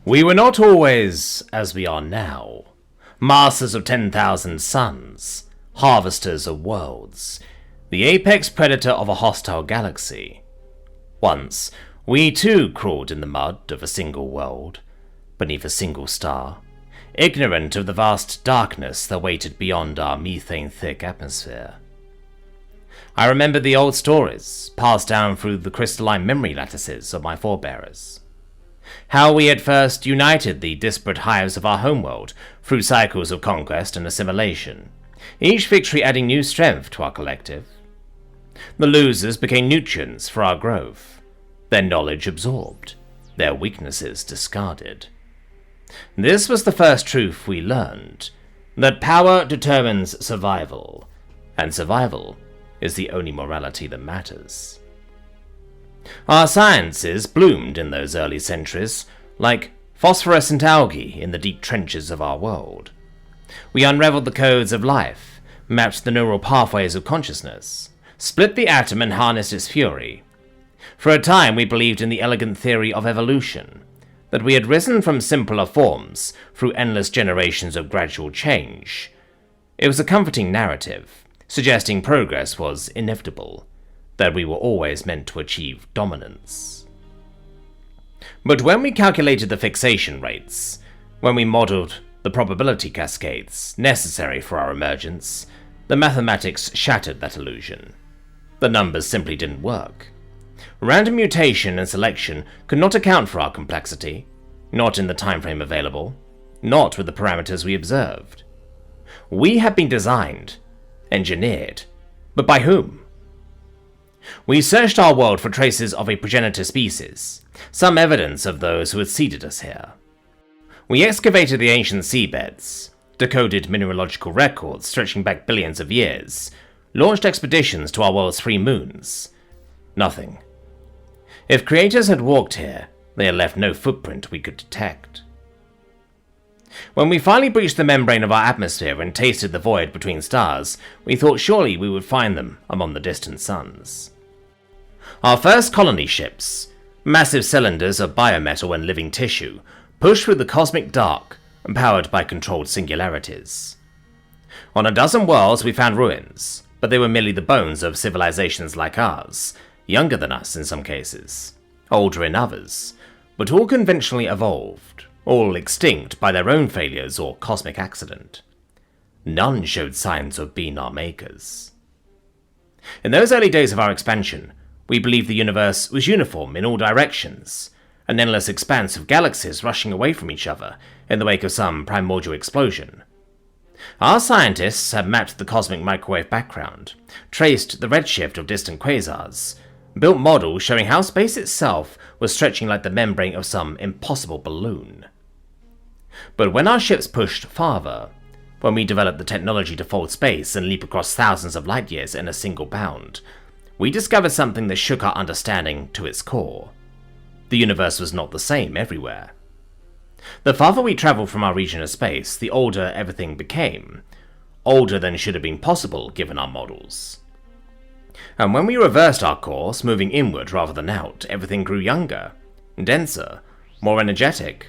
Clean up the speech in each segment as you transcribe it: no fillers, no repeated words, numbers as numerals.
We were not always as we are now, masters of 10,000 suns, harvesters of worlds, the apex predator of a hostile galaxy. Once, we too crawled in the mud of a single world, beneath a single star, ignorant of the vast darkness that waited beyond our methane-thick atmosphere. I remember the old stories, passed down through the crystalline memory lattices of my forebears. How we had first united the disparate hives of our homeworld through cycles of conquest and assimilation, each victory adding new strength to our collective. The losers became nutrients for our growth, their knowledge absorbed, their weaknesses discarded. This was the first truth we learned, that power determines survival, and survival is the only morality that matters. Our sciences bloomed in those early centuries, like phosphorescent algae in the deep trenches of our world. We unraveled the codes of life, mapped the neural pathways of consciousness, split the atom and harnessed its fury. For a time we believed in the elegant theory of evolution, that we had risen from simpler forms through endless generations of gradual change. It was a comforting narrative, suggesting progress was inevitable, that we were always meant to achieve dominance. But when we calculated the fixation rates, when we modeled the probability cascades necessary for our emergence, the mathematics shattered that illusion. The numbers simply didn't work. Random mutation and selection could not account for our complexity, not in the timeframe available, not with the parameters we observed. We had been designed, engineered, but by whom? We searched our world for traces of a progenitor species, some evidence of those who had seeded us here. We excavated the ancient seabeds, decoded mineralogical records stretching back billions of years, launched expeditions to our world's 3 moons. Nothing. If creators had walked here, they had left no footprint we could detect. When we finally breached the membrane of our atmosphere and tasted the void between stars, we thought surely we would find them among the distant suns. Our first colony ships, massive cylinders of biometal and living tissue, pushed through the cosmic dark, powered by controlled singularities. On a dozen worlds we found ruins, but they were merely the bones of civilizations like ours, younger than us in some cases, older in others, but all conventionally evolved, all extinct by their own failures or cosmic accident. None showed signs of being our makers. In those early days of our expansion, we believed the universe was uniform in all directions, an endless expanse of galaxies rushing away from each other in the wake of some primordial explosion. Our scientists had mapped the cosmic microwave background, traced the redshift of distant quasars, built models showing how space itself was stretching like the membrane of some impossible balloon. But when our ships pushed farther, when we developed the technology to fold space and leap across thousands of light years in a single bound, we discovered something that shook our understanding to its core. The universe was not the same everywhere. The farther we traveled from our region of space, the older everything became, older than should have been possible given our models. And when we reversed our course, moving inward rather than out, everything grew younger, denser, more energetic.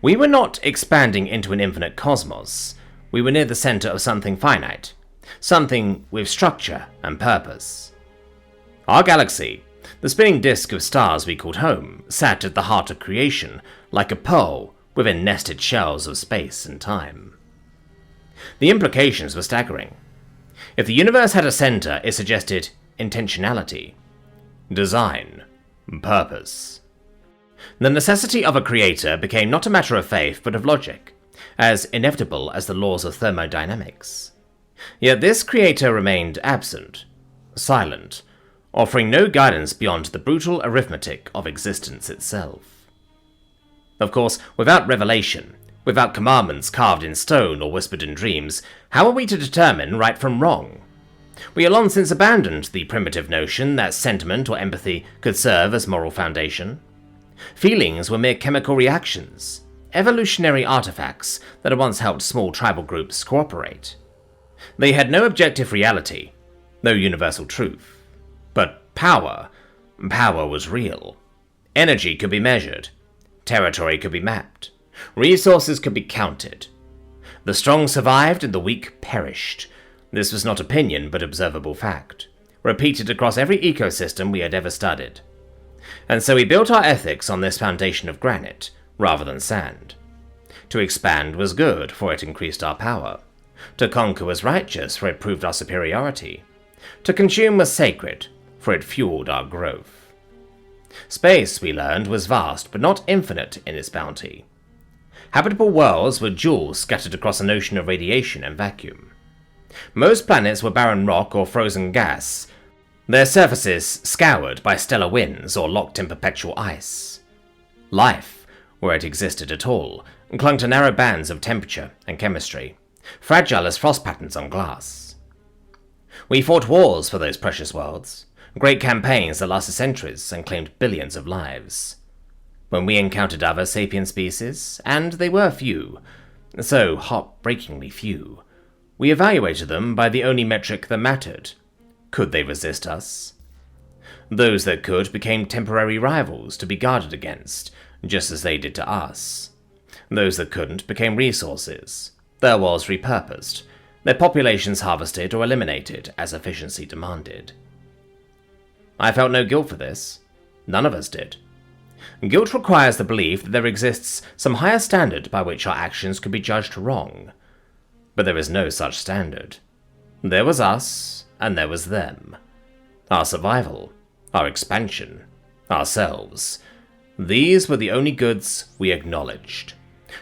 We were not expanding into an infinite cosmos. We were near the center of something finite, something with structure and purpose. Our galaxy, the spinning disk of stars we called home, sat at the heart of creation, like a pearl within nested shells of space and time. The implications were staggering. If the universe had a center, it suggested intentionality, design, purpose. The necessity of a creator became not a matter of faith but of logic, as inevitable as the laws of thermodynamics. Yet this creator remained absent, silent, offering no guidance beyond the brutal arithmetic of existence itself. Of course, without revelation, without commandments carved in stone or whispered in dreams, how are we to determine right from wrong? We had long since abandoned the primitive notion that sentiment or empathy could serve as moral foundation. Feelings were mere chemical reactions, evolutionary artifacts that had once helped small tribal groups cooperate. They had no objective reality, no universal truth. But power was real. Energy could be measured. Territory could be mapped. Resources could be counted. The strong survived and the weak perished. This was not opinion, but observable fact, repeated across every ecosystem we had ever studied. And so we built our ethics on this foundation of granite, rather than sand. To expand was good, for it increased our power. To conquer was righteous, for it proved our superiority. To consume was sacred, for it fueled our growth. Space, we learned, was vast, but not infinite in its bounty. Habitable worlds were jewels scattered across an ocean of radiation and vacuum. Most planets were barren rock or frozen gas, their surfaces scoured by stellar winds or locked in perpetual ice. Life, where it existed at all, clung to narrow bands of temperature and chemistry, fragile as frost patterns on glass. We fought wars for those precious worlds, great campaigns that lasted centuries and claimed billions of lives. When we encountered other sapient species, and they were few, so heartbreakingly few, we evaluated them by the only metric that mattered. Could they resist us? Those that could became temporary rivals to be guarded against, just as they did to us. Those that couldn't became resources, their worlds repurposed, their populations harvested or eliminated as efficiency demanded. I felt no guilt for this. None of us did. Guilt requires the belief that there exists some higher standard by which our actions could be judged wrong. But there is no such standard. There was us, and there was them. Our survival, our expansion, ourselves. These were the only goods we acknowledged.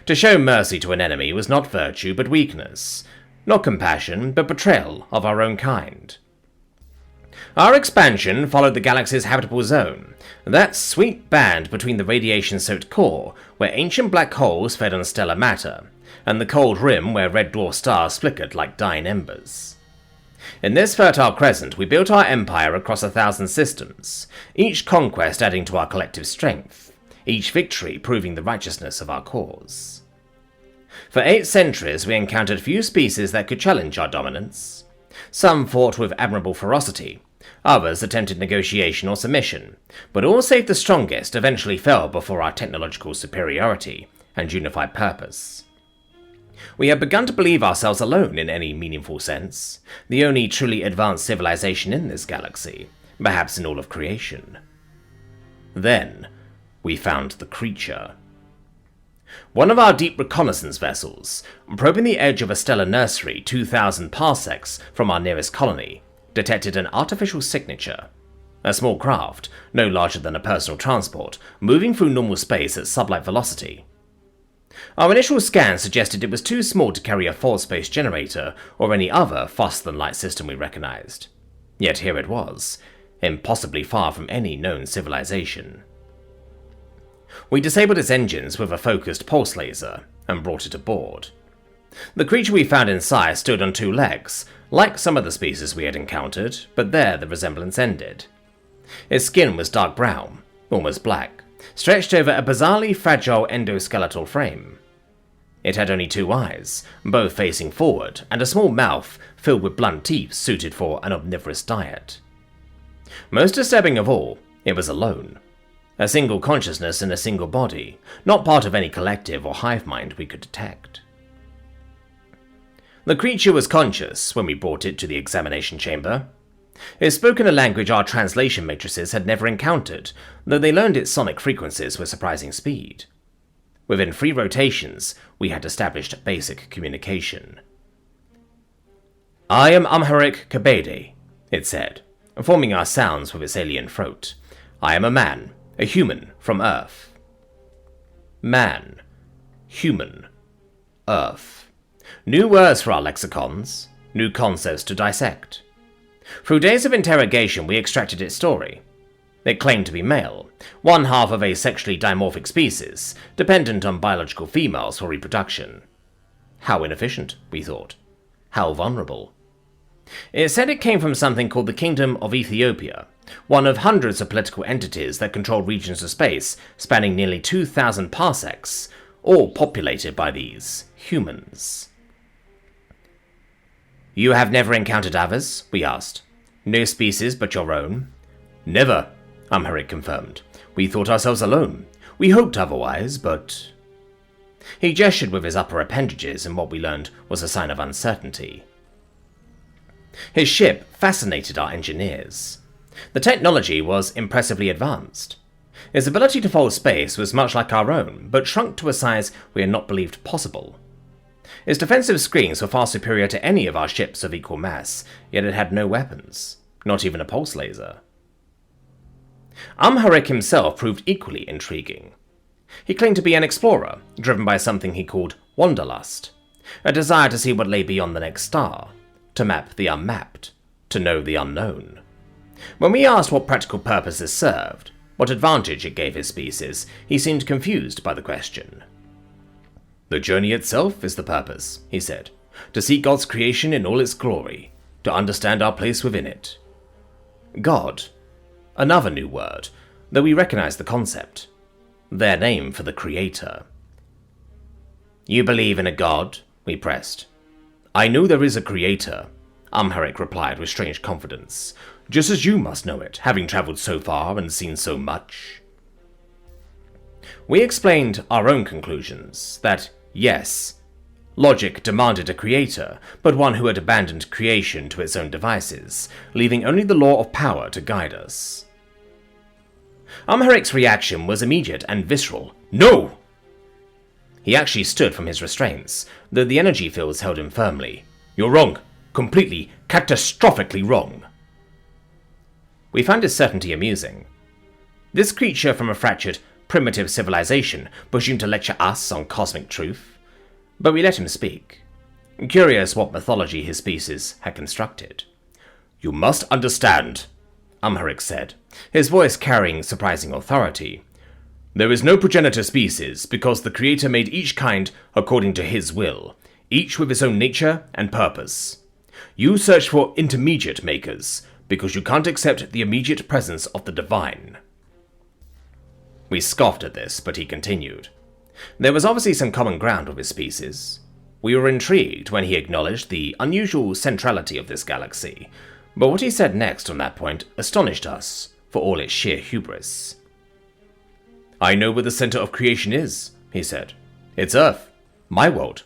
To show mercy to an enemy was not virtue but weakness, not compassion but betrayal of our own kind. Our expansion followed the galaxy's habitable zone, that sweet band between the radiation-soaked core, where ancient black holes fed on stellar matter, and the cold rim where red dwarf stars flickered like dying embers. In this fertile crescent, we built our empire across 1,000 systems, each conquest adding to our collective strength, each victory proving the righteousness of our cause. For 8 centuries, we encountered few species that could challenge our dominance. Some fought with admirable ferocity, others attempted negotiation or submission, but all save the strongest eventually fell before our technological superiority and unified purpose. We had begun to believe ourselves alone in any meaningful sense, the only truly advanced civilization in this galaxy, perhaps in all of creation. Then, we found the creature. One of our deep reconnaissance vessels, probing the edge of a stellar nursery 2,000 parsecs from our nearest colony, detected an artificial signature. A small craft, no larger than a personal transport, moving through normal space at sublight velocity. Our initial scan suggested it was too small to carry a force-based generator or any other faster-than-light system we recognized. Yet here it was, impossibly far from any known civilization. We disabled its engines with a focused pulse laser and brought it aboard. The creature we found inside stood on 2 legs, like some of the species we had encountered, but there the resemblance ended. Its skin was dark brown, almost black, stretched over a bizarrely fragile endoskeletal frame. It had only 2 eyes, both facing forward, and a small mouth filled with blunt teeth suited for an omnivorous diet. Most disturbing of all, it was alone. A single consciousness in a single body, not part of any collective or hive mind we could detect. The creature was conscious when we brought it to the examination chamber. It spoke in a language our translation matrices had never encountered, though they learned its sonic frequencies with surprising speed. Within 3 rotations, we had established basic communication. "I am Amharic Kabede," it said, forming our sounds with its alien throat. "I am a man, a human from Earth." Man, human, Earth. New words for our lexicons, new concepts to dissect. Through days of interrogation, we extracted its story. It claimed to be male, one half of a sexually dimorphic species, dependent on biological females for reproduction. How inefficient, we thought. How vulnerable. It said it came from something called the Kingdom of Ethiopia, one of hundreds of political entities that controlled regions of space spanning nearly 2,000 parsecs, all populated by these humans. "You have never encountered others?" we asked. "No species but your own?" "Never," Amharic confirmed. "We thought ourselves alone. We hoped otherwise, but... He gestured with his upper appendages in what we learned was a sign of uncertainty. His ship fascinated our engineers. The technology was impressively advanced. His ability to fold space was much like our own, but shrunk to a size we had not believed possible. Its defensive screens were far superior to any of our ships of equal mass, yet it had no weapons, not even a pulse laser. Amharic himself proved equally intriguing. He claimed to be an explorer, driven by something he called wanderlust, a desire to see what lay beyond the next star, to map the unmapped, to know the unknown. When we asked what practical purpose this served, what advantage it gave his species, he seemed confused by the question. "The journey itself is the purpose," he said, "to see God's creation in all its glory, to understand our place within it." God, another new word, though we recognize the concept, their name for the Creator. "You believe in a God?" we pressed. "I know there is a Creator," Amharic replied with strange confidence, "just as you must know it, having travelled so far and seen so much." We explained our own conclusions, that, yes, logic demanded a creator, but one who had abandoned creation to its own devices, leaving only the law of power to guide us. Amharic's reaction was immediate and visceral. "No!" He actually stood from his restraints, though the energy fields held him firmly. "You're wrong. Completely, catastrophically wrong." We found his certainty amusing. This creature from a fractured, primitive civilization presumed to lecture us on cosmic truth, but we let him speak, curious what mythology his species had constructed. "You must understand," Amharic said, his voice carrying surprising authority. "There is no progenitor species because the Creator made each kind according to his will, each with its own nature and purpose. You search for intermediate makers because you can't accept the immediate presence of the divine." We scoffed at this, but he continued. There was obviously some common ground with his species. We were intrigued when he acknowledged the unusual centrality of this galaxy, but what he said next on that point astonished us, for all its sheer hubris. "I know where the center of creation is," he said. "It's Earth, my world.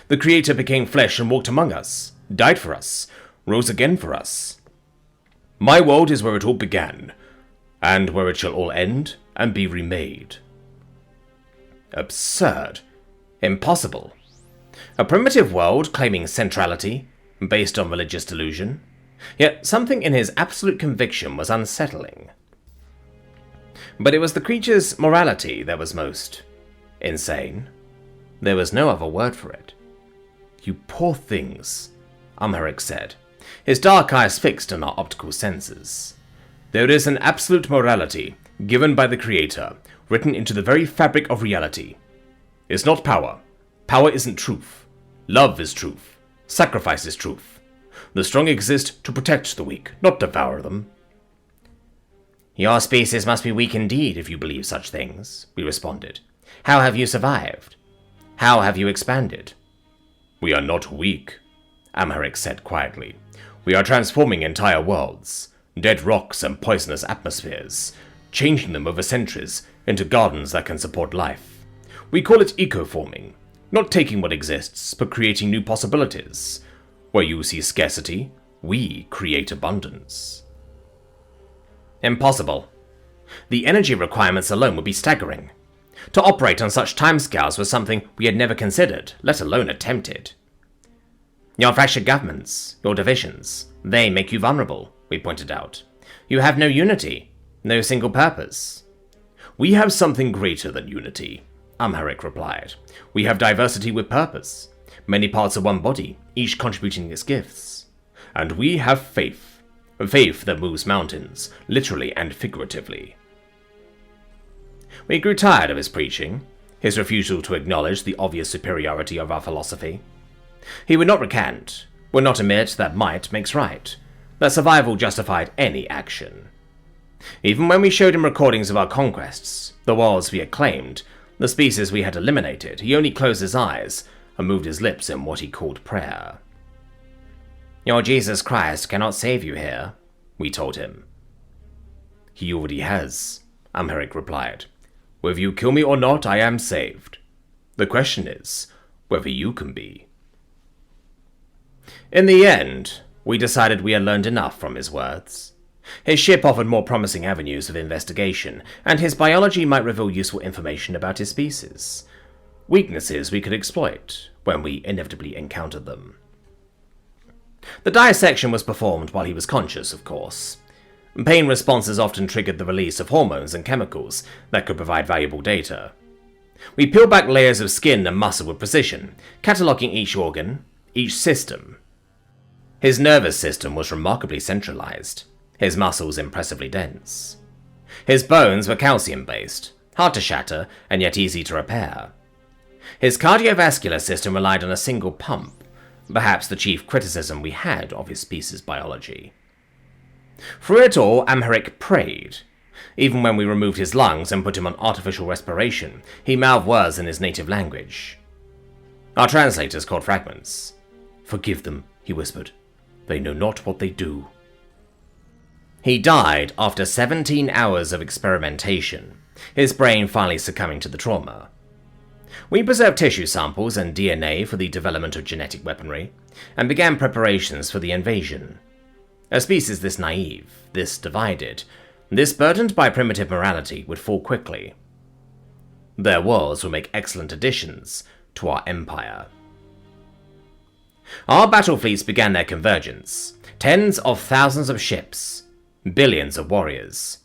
The Creator became flesh and walked among us, died for us, rose again for us. My world is where it all began, and where it shall all end and be remade." Absurd. Impossible. A primitive world claiming centrality, based on religious delusion. Yet something in his absolute conviction was unsettling. But it was the creature's morality that was most insane. There was no other word for it. "You poor things," Amharic said, his dark eyes fixed on our optical senses. "There is an absolute morality, given by the Creator, written into the very fabric of reality. It's not power. Power isn't truth. Love is truth. Sacrifice is truth. The strong exist to protect the weak, not devour them." "Your species must be weak indeed if you believe such things," we responded. "How have you survived? How have you expanded?" "We are not weak," Amharic said quietly. "We are transforming entire worlds, dead rocks and poisonous atmospheres, changing them over centuries into gardens that can support life. We call it ecoforming, not taking what exists, but creating new possibilities. Where you see scarcity, we create abundance." Impossible. The energy requirements alone would be staggering. To operate on such timescales was something we had never considered, let alone attempted. "Your fractured governments, your divisions, they make you vulnerable," we pointed out. "You have no unity, no single purpose." "We have something greater than unity," Amharic replied. "We have diversity with purpose, many parts of one body, each contributing its gifts. And we have faith, faith that moves mountains, literally and figuratively." We grew tired of his preaching, his refusal to acknowledge the obvious superiority of our philosophy. He would not recant, would not admit that might makes right, that survival justified any action. Even when we showed him recordings of our conquests, the worlds we had claimed, the species we had eliminated, he only closed his eyes and moved his lips in what he called prayer. "Your Jesus Christ cannot save you here," we told him. "He already has," Amharic replied. Whether you kill me or not, I am saved. The question is, whether you can be. In the end, we decided we had learned enough from his words. His ship offered more promising avenues of investigation, and his biology might reveal useful information about his species. Weaknesses we could exploit when we inevitably encountered them. The dissection was performed while he was conscious, of course. Pain responses often triggered the release of hormones and chemicals that could provide valuable data. We peeled back layers of skin and muscle with precision, cataloguing each organ, each system. His nervous system was remarkably centralized, his muscles impressively dense. His bones were calcium-based, hard to shatter and yet easy to repair. His cardiovascular system relied on a single pump, perhaps the chief criticism we had of his species' biology. Through it all, Amharic prayed. Even when we removed his lungs and put him on artificial respiration, he mouthed words in his native language. Our translators caught fragments. "Forgive them," he whispered. "They know not what they do." He died after 17 hours of experimentation, his brain finally succumbing to the trauma. We preserved tissue samples and DNA for the development of genetic weaponry, and began preparations for the invasion. A species this naive, this divided, this burdened by primitive morality would fall quickly. Their wars will make excellent additions to our empire. Our battle fleets began their convergence, tens of thousands of ships, billions of warriors.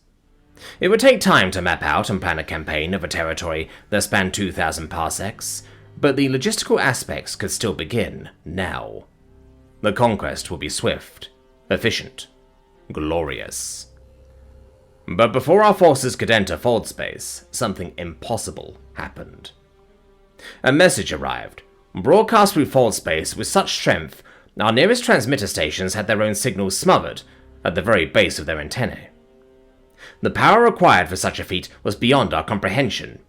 It would take time to map out and plan a campaign of a territory that spanned 2,000 parsecs, but the logistical aspects could still begin now. The conquest will be swift, efficient, glorious. But before our forces could enter fold space, something impossible happened. A message arrived, broadcast through fold space with such strength, our nearest transmitter stations had their own signals smothered at the very base of their antennae. The power required for such a feat was beyond our comprehension.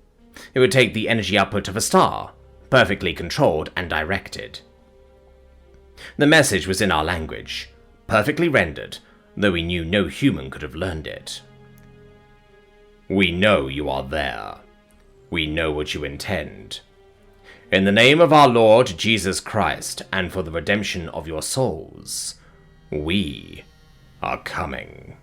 It would take the energy output of a star, perfectly controlled and directed. The message was in our language, perfectly rendered, though we knew no human could have learned it. "We know you are there. We know what you intend. In the name of our Lord Jesus Christ, and for the redemption of your souls, we are coming."